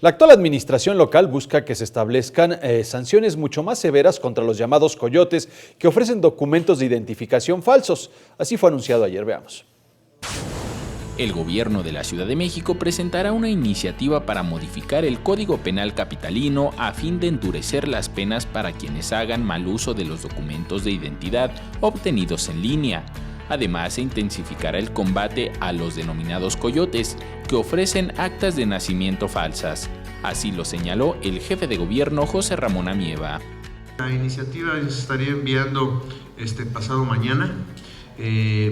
La actual administración local busca que se establezcan sanciones mucho más severas contra los llamados coyotes que ofrecen documentos de identificación falsos. Así fue anunciado ayer, veamos. El gobierno de la Ciudad de México presentará una iniciativa para modificar el Código Penal capitalino a fin de endurecer las penas para quienes hagan mal uso de los documentos de identidad obtenidos en línea. Además, se intensificará el combate a los denominados coyotes, que ofrecen actas de nacimiento falsas. Así lo señaló el jefe de gobierno José Ramón Amieva. La iniciativa se estaría enviando pasado mañana.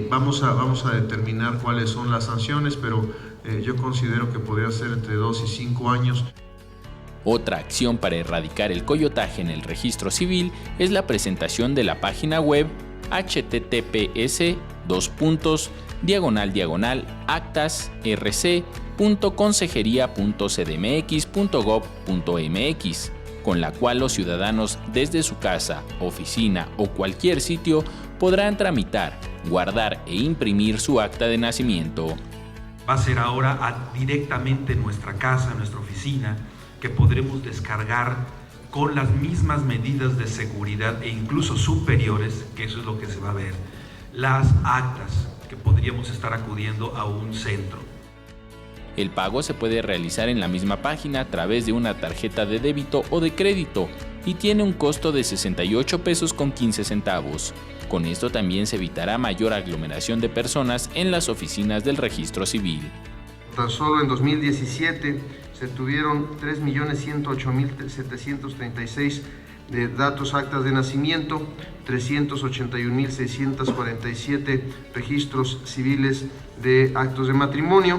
Vamos a determinar cuáles son las sanciones, pero yo considero que podría ser entre 2 y 5 años. Otra acción para erradicar el coyotaje en el registro civil es la presentación de la página web https://actasrc.consejería.cdmx.gov.mx, con la cual los ciudadanos desde su casa, oficina o cualquier sitio podrán tramitar, guardar e imprimir su acta de nacimiento. Va a ser ahora directamente en nuestra casa, en nuestra oficina, que podremos descargar con las mismas medidas de seguridad e incluso superiores, que eso es lo que se va a ver, las actas, que podríamos estar acudiendo a un centro. El pago se puede realizar en la misma página a través de una tarjeta de débito o de crédito y tiene un costo de 68 pesos con 15 centavos. Con esto también se evitará mayor aglomeración de personas en las oficinas del registro civil. Tan solo en 2017 se tuvieron 3.108.736 de datos actas de nacimiento, 381.647 registros civiles de actos de matrimonio.